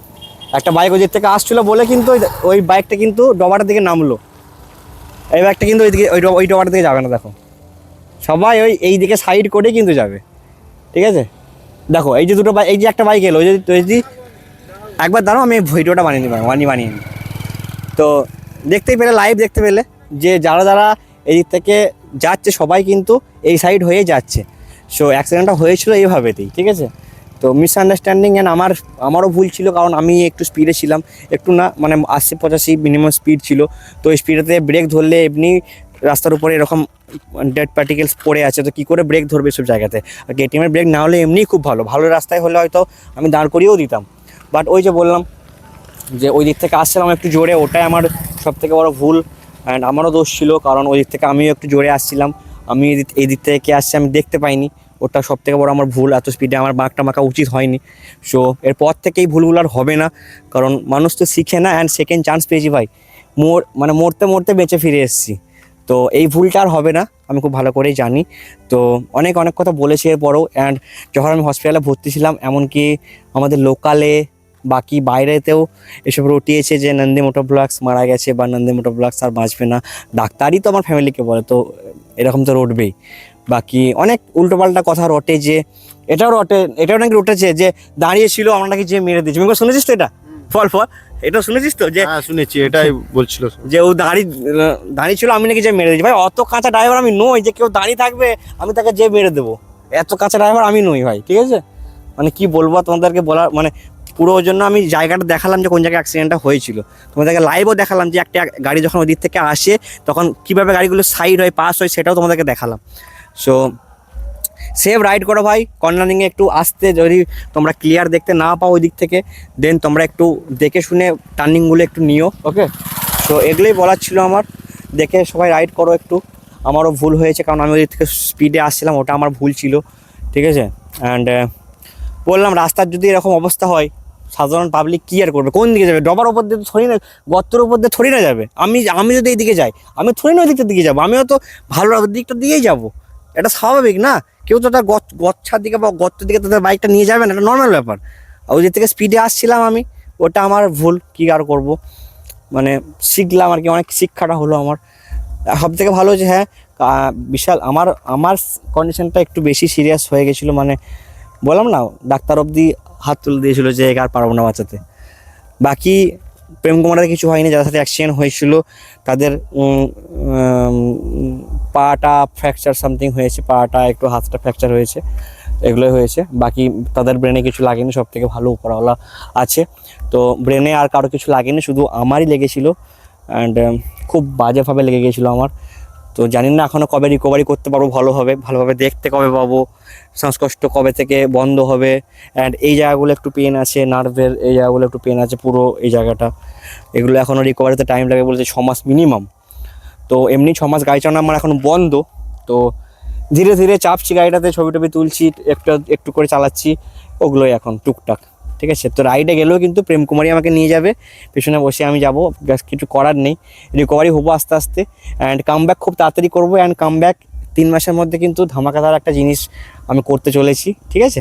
একটা বাইক ওই দিক থেকে আসছিলো বলে কিন্তু ওই বাইকটা কিন্তু ডবাটার দিকে নামলো, এই বাইকটা কিন্তু ওই দিকে ওই ডবাটার দিকে যাবে না, দেখো সবাই এই দিকে সাইড করেই কিন্তু যাবে, ঠিক আছে। দেখো এই যে দুটো বাইক, এই যে একটা বাইক এলো, ওই যদি একবার দাঁড়াও আমি ভিডিওটা বানিয়ে নিই। তো দেখতেই পেলে লাইভ দেখতে পেলে যে যারা যারা এই দিক থেকে যাচ্ছে সবাই কিন্তু এই সাইড হয়ে যাচ্ছে। সো অ্যাক্সিডেন্টটা হয়েছিল এইভাবেতেই, ঠিক আছে। তো মিসআন্ডারস্ট্যান্ডিং অ্যান্ড আমারও ভুল ছিল, কারণ আমি একটু স্পিডে ছিলাম, একটু না মানে 80-85 মিনিমাম স্পিড ছিল। তো এই স্পিডেতে ব্রেক ধরলে এমনি রাস্তার উপরে এরকম ডেড পার্টিকেলস পড়ে আছে, তো কী করে ব্রেক ধরবে সব জায়গাতে। আর কেটিএমের ব্রেক না হলে এমনিই খুব ভালো রাস্তায় হলে হয়তো আমি দাঁড় করিয়েও দিতাম, বাট ওই যে বললাম যে ওই দিক থেকে আসছিলাম একটু জোরে, ওটাই আমার সব থেকে বড়ো ভুল অ্যান্ড আমারও দোষ ছিল, কারণ ওই দিক থেকে আমিও একটু জোরে আসছিলাম, আমি এই দিক থেকে কে আসছে আমি দেখতে পাইনি, ওটা সব থেকে বড়ো আমার ভুল। এত স্পিডে আমার বাঁকটা মাখা উচিত হয়নি। সো এরপর থেকে এই ভুলগুলো আর হবে না, কারণ মানুষ তো শিখে না, অ্যান্ড সেকেন্ড চান্স পেয়েছি ভাই, মরতে মরতে বেঁচে ফিরে এসেছি। তো এই ভুলটা আর হবে না, আমি খুব ভালো করেই জানি। তো অনেক কথা বলেছি এরপরও, অ্যান্ড যখন আমি হসপিটালে ভর্তি ছিলাম এমনকি আমাদের লোকালে বাকি বাইরেতেও এসব রটিয়েছে যে নন্দী মোটর ব্লগস মারা গেছে বা নন্দী মোটর ব্লগস আর বাঁচবে না, ডাক্তারই তো আমার ফ্যামিলিকে বলে, তো এরকম তো রটবেই। বাকি অনেক উল্টোপাল্টা কথা রটে, যে এটাও নাকি রটেছে যে দাঁড়িয়েছিল আমরা নাকি যে মেরে দিয়েছি। আমি শুনেছিস তো এটা ফল এটা শুনেছিস তো যে শুনেছি, এটাই বলছিল যে ও দাঁড়িয়ে ছিল আমি নাকি যে মেরে দিয়েছি। ভাই অত কাঁচা ড্রাইভার আমি নই যে কেউ দাঁড়িয়ে থাকবে আমি তাকে যে মেরে দেবো, এত কাঁচা ড্রাইভার আমি নই ভাই, ঠিক আছে। মানে কি বলবো তোমাদেরকে, বলার মানে পুরো ওই জন্য আমি জায়গাটা দেখালাম যে কোন জায়গায় অ্যাক্সিডেন্টটা হয়েছিল, তোমাদেরকে লাইভও দেখালাম যে একটা গাড়ি যখন ওই দিক থেকে আসে তখন কীভাবে গাড়িগুলো সাইড হয় পাস হয় সেটাও তোমাদেরকে দেখালাম। সো সেভ রাইড করো ভাই, কর্নারিংয়ে একটু আসতে যদি তোমরা ক্লিয়ার দেখতে না পাও ওই দিক থেকে, দেন তোমরা একটু দেখে শুনে টার্নিংগুলো একটু নিও, ওকে। সো এগুলোই বলার ছিল আমার, দেখে সবাই রাইড করো একটু। আমারও ভুল হয়েছে, কারণ আমি ওই দিক থেকে স্পিডে আসছিলাম, ওটা আমার ভুল ছিল, ঠিক আছে। অ্যান্ড বললাম রাস্তার যদি এরকম অবস্থা হয় সাধারণ পাবলিক কী আর করবে, কোন দিকে যাবে? ডবার ওপর দিয়ে তো থরি না, গর্তের উপর দিয়ে থরি না যাবে। আমি যদি এই দিকে যাই আমি থরি না ওই দিকটার দিকে যাবো, আমিও তো ভালো দিকটার দিকেই যাবো, এটা স্বাভাবিক না। কেউ তো তার গচ্ছার দিকে বা গর্তের দিকে তাদের বাইকটা নিয়ে যাবে না, এটা নর্মাল ব্যাপার। আর ওই দিক থেকে স্পিডে আসছিলাম আমি, ওটা আমার ভুল, কী আর করবো, মানে শিখলাম আর কি, অনেক শিক্ষাটা হলো আমার। সব থেকে ভালো যে হ্যাঁ বিশাল আমার কন্ডিশনটা একটু বেশি সিরিয়াস হয়ে গেছিলো, মানে বললাম না ডাক্তার অবধি হাত তুলে দিয়েছিল যে একে আর পারবো না বাঁচাতে। বাকি প্রেম কুমারের কিছু হয়নি, যাদের সাথে অ্যাক্সিডেন্ট হয়েছিল তাদের পাটা ফ্র্যাকচার সামথিং হয়েছে, পাটা একটু হাতটা ফ্র্যাকচার হয়েছে, এগুলোই হয়েছে। বাকি তাদের ব্রেনে কিছু লাগেনি, সব থেকে ভালো উপরওয়ালা আছে। তো ব্রেনে আর কারো কিছু লাগেনি, শুধু আমারই লেগেছিলো অ্যান্ড খুব বাজেভাবে লেগে গিয়েছিলো আমার। তো জানি না এখনও কবে রিকভারি করতে পারবো ভালোভাবে দেখতে কবে পাবো, শ্বাসকষ্ট কবে থেকে বন্ধ হবে। অ্যান্ড এই জায়গাগুলো একটু পেন আছে, নার্ভের এই জায়গাগুলো একটু পেন আছে, পুরো এই জায়গাটা, এগুলো এখনও রিকভারিতে টাইম লাগে বলছে 6 মাস মিনিমাম। তো এমনি 6 মাস গাড়ি চালানো আমার এখন বন্ধ। তো ধীরে ধীরে চাপছি গাড়িটাতে, ছবি টবি তুলছি, একটু একটু করে চালাচ্ছি, ওগুলোই এখন টুকটাক। ঠিক আছে, তো রাইডে গেলেও কিন্তু প্রেম কুমারী আমাকে নিয়ে যাবে, পেছনে বসে আমি যাব, ব্যাস কিছু করার নেই। রিকভারি হবো আস্তে আস্তে অ্যান্ড কামব্যাক খুব তাড়াতাড়ি করবো। অ্যান্ড কামব্যাক 3 মাসের মধ্যে কিন্তু ধামাকাদার একটা জিনিস আমি করতে চলেছি। ঠিক আছে,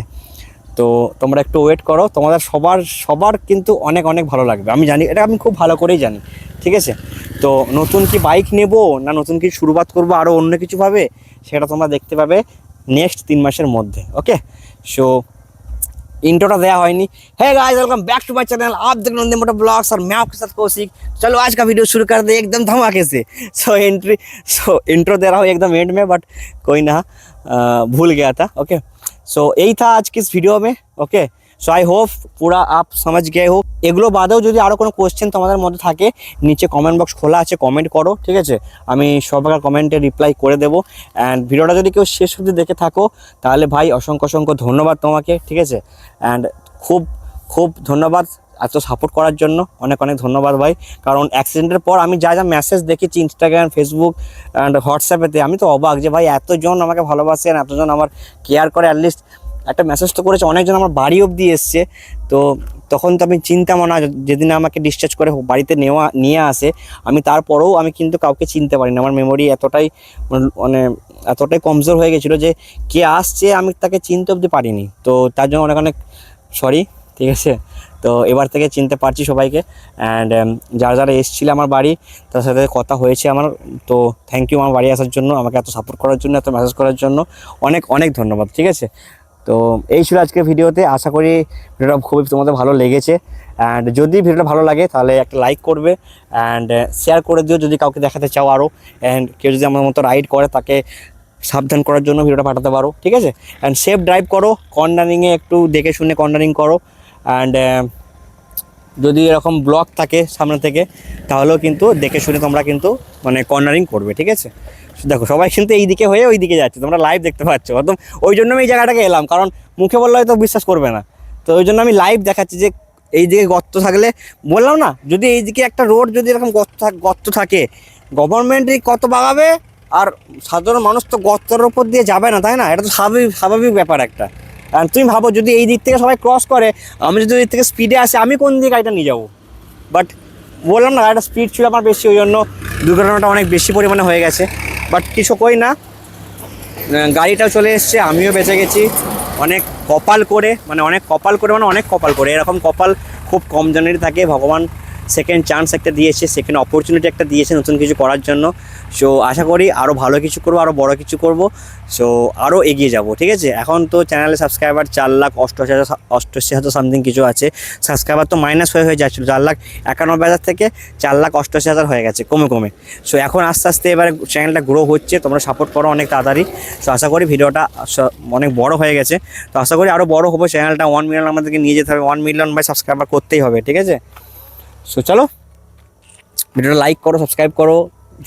তো তোমরা একটু ওয়েট করো, তোমাদের সবার কিন্তু অনেক অনেক ভালো লাগবে, আমি জানি, এটা আমি খুব ভালো করেই জানি। ঠিক আছে, তো নতুন কি বাইক নেব না নতুন কি শুরুয়াত করবো আরও অন্য কিছুভাবে, সেটা তোমরা দেখতে পাবে নেক্সট 3 মাসের মধ্যে। ওকে, সো इंट्रोटा दिया है नहीं। Hey guys, welcome back to my channel. आप देख रहे हैं मोटर ब्लॉग्स और मैं आपके साथ कौशिक। चलो आज का वीडियो शुरू कर दे एकदम धमाके से। इंट्रो दे रहा हूँ एकदम एंड में, बट कोई ना, भूल गया था। ओके, सो यही था आज की इस वीडियो में। ओके, सो आई होप पूरा आप समझ गए हो। এগুলো বাদেও যদি আরও কোনো কোয়েশ্চেন তোমাদের মধ্যে থাকে, নিচে কমেন্ট বক্স খোলা আছে, কমেন্ট করো। ঠিক আছে, আমি সবার কমেন্টে রিপ্লাই করে দেবো। অ্যান্ড ভিডিওটা যদি কেউ শেষ অবধি দেখে থাকো তাহলে ভাই অসংখ্য ধন্যবাদ তোমাকে। ঠিক আছে, অ্যান্ড খুব ধন্যবাদ এত সাপোর্ট করার জন্য, অনেক ধন্যবাদ ভাই। কারণ অ্যাক্সিডেন্টের পর আমি যা মেসেজ দেখেছি ইনস্টাগ্রাম, ফেসবুক অ্যান্ড হোয়াটসঅ্যাপেতে, আমি তো অবাক যে ভাই এতজন আমাকে ভালোবাসেন, এতজন আমার কেয়ার করে। অ্যাটলিস্ট একটা মেসেজ তো করেছে, অনেকজন আমার বাড়ি অবধি এসছে। তো তখন তো আমি চিনতাম না, যেদিন আমাকে ডিসচার্জ করে বাড়িতে নিয়ে আসে, আমি তারপরেও আমি কিন্তু কাউকে চিনতে পারি না। আমার মেমোরি এতটাই কমজোর হয়ে গেছিলো যে কে আসছে আমি তাকে চিনতে অবধি পারিনি। তো তার জন্য অনেক সরি। ঠিক আছে, তো এবার থেকে চিনতে পারছি সবাইকে। অ্যান্ড যারা এসেছিলো আমার বাড়ি, তার সাথে কথা হয়েছে আমার। তো থ্যাংক ইউ আমার বাড়ি আসার জন্য, আমাকে এত সাপোর্ট করার জন্য, এত মেসেজ করার জন্য অনেক ধন্যবাদ। ঠিক আছে, তো এই ছিল আজকের ভিডিওতে। আশা করি ভিডিওটা খুবই তোমাদের ভালো লেগেছে। অ্যান্ড যদি ভিডিওটা ভালো লাগে তাহলে একটা লাইক করবে অ্যান্ড শেয়ার করে দিও যদি কাউকে দেখাতে চাও আরও। অ্যান্ড কেউ যদি আমার মতো রাইড করে তাকে সাবধান করার জন্য ভিডিওটা পাঠাতে পারো। ঠিক আছে, অ্যান্ড সেফ ড্রাইভ করো, কর্নারিংয়ে একটু দেখে শুনে কর্নারিং করো। অ্যান্ড যদি এরকম ব্লক থাকে সামনে থেকে তাহলেও কিন্তু দেখে শুনে তোমরা কিন্তু কর্নারিং করবে। ঠিক আছে, দেখো সবাই কিন্তু এই দিকে হয়ে ওই দিকে যাচ্ছে, তোমরা লাইভ দেখতে পাচ্ছ একদম। ওই জন্য আমি এই জায়গাটাকে এলাম, কারণ মুখে বললে হয়তো বিশ্বাস করবে না। তো ওই জন্য আমি লাইভ দেখাচ্ছি যে এই দিকে গর্ত থাকলে, বললাম না, যদি এই দিকে একটা রোড যদি এরকম গর্ত থাকে, গভর্নমেন্টই কত বাগাবে, আর সাধারণ মানুষ তো গর্তের ওপর দিয়ে যাবে না, তাই না? এটা তো স্বাভাবিক ব্যাপার একটা। আর তুমি ভাবো যদি এই দিক থেকে সবাই ক্রস করে, আমি যদি ওই দিক থেকে স্পিডে আসি, আমি কোন দিকে গাড়িটা নিয়ে যাবো? বাট বললাম না, গাড়িটা স্পিড ছিল আমার বেশি, ওই জন্য দুর্ঘটনাটা অনেক বেশি পরিমাণে হয়ে গেছে। বাট কিছু কই না, গাড়িটাও চলে এসছে, আমিও বেঁচে গেছি। অনেক কপাল করে এরকম কপাল খুব কম জনেরই থাকে। ভগবান সেকেন্ড চান্স একটা দিয়েছে, সেকেন্ড অপরচুনিটি একটা দিয়েছে নতুন কিছু করার জন্য। সো আশা করি আরও ভালো কিছু করবো, আরও বড় কিছু করব। সো আরও এগিয়ে যাব। ঠিক আছে, এখন তো চ্যানেলে সাবস্ক্রাইবার 4,88,000 সামথিং কিছু আছে। সাবস্ক্রাইবার তো মাইনাস হয়ে যাচ্ছিলো, 4,91,000 থেকে 4,88,000 হয়ে গেছে কমে। সো এখন আস্তে আস্তে এবারে চ্যানেলটা গ্রো হচ্ছে, তোমরা সাপোর্ট করো অনেক তাড়াতাড়ি। সো আশা করি ভিডিওটা অনেক বড় হয়ে গেছে, তো আশা করি আরও বড় হবে চ্যানেলটা। 1 মিলিয়ন আমাদেরকে নিয়ে যেতে হবে, 1 মিলিয়ন বাই সাবস্ক্রাইবার করতেই হবে। ঠিক আছে, সো চলো ভিডিওটা লাইক করো, সাবস্ক্রাইব করো,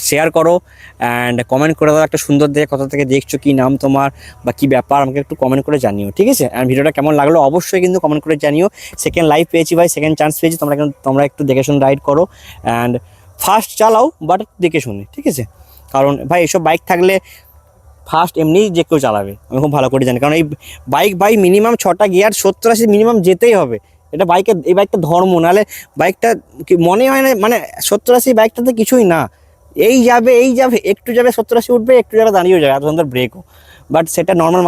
শেয়ার করো অ্যান্ড কমেন্ট করে দাও একটা সুন্দর দেখে, কোথা থেকে দেখছো, কী নাম তোমার বা কী ব্যাপার, আমাকে একটু কমেন্ট করে জানিও। ঠিক আছে, অ্যান্ড ভিডিওটা কেমন লাগলো অবশ্যই কিন্তু কমেন্ট করে জানিও। সেকেন্ড লাইভ পেয়েছি ভাই, সেকেন্ড চান্স পেয়েছি, তোমরা একটু দেখে শুনে রাইড করো অ্যান্ড ফাস্ট চালাও, বাট দেখে শুনে। ঠিক আছে, কারণ ভাই এসব বাইক থাকলে ফাস্ট এমনিই যে কেউ চালাবে, আমি খুব ভালো করে জানি। কারণ এই বাইক ভাই মিনিমাম 6টা গিয়ার 70-80 মিনিমাম যেতেই হবে। এটা এই বাইকটা ধর্ম, নাহলে বাইকটা মনে হয় না 70-80 বাইকটাতে কিছুই না। এই যাবে একটু যাবে 70-80 উঠবে, একটু যাবে দাঁড়িয়েও যাবে, এত সুন্দর ব্রেকও। বাট সেটা নর্মাল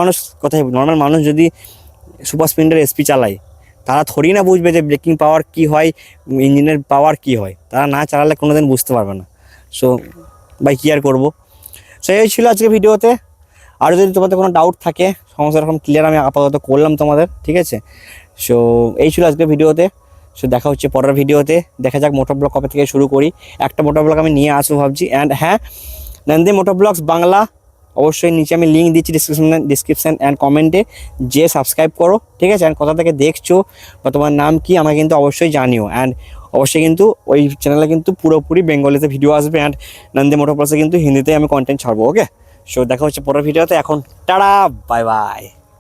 মানুষ যদি সুপার স্প্লেন্ডার এসপি চালায়, তারা থোড়ি না বুঝবে যে ব্রেকিং পাওয়ার কী হয়, ইঞ্জিনের পাওয়ার কী হয়। তারা না চালালে কোনোদিন বুঝতে পারবে না। সো ভাই কী আর করবো। সো এই ছিল আজকে ভিডিওতে। আর যদি তোমাদের কোনো ডাউট থাকে, সমস্ত রকম ক্লিয়ার আমি আপাতত করলাম তোমাদের। ঠিক আছে, সো এই ছিল আজকের ভিডিওতে। সো দেখা হচ্ছে পরের ভিডিওতে। দেখা যাক মোটর ব্লগ কবে থেকে শুরু করি। একটা মোটর ব্লগ আমি নিয়ে আসবো ভাবছি। অ্যান্ড হ্যাঁ, নন্দী মোটর ব্লগস বাংলা অবশ্যই নিচে আমি লিঙ্ক দিচ্ছি ডিসক্রিপশন অ্যান্ড কমেন্টে, যে সাবস্ক্রাইব করো, ঠিক আছে। অ্যান্ড কোথা থেকে দেখছো বা তোমার নাম কি আমাকে কিন্তু অবশ্যই জানিও। অ্যান্ড অবশ্যই কিন্তু ওই চ্যানেলে কিন্তু পুরোপুরি বেঙ্গলিতে ভিডিও আসবে, অ্যান্ড নন্দী মোটর ব্লগসে কিন্তু হিন্দিতে আমি কন্টেন্ট ছাড়বো। ওকে, সো দেখা হচ্ছে পরের ভিডিওতে। এখন টাটা, বাই বাই।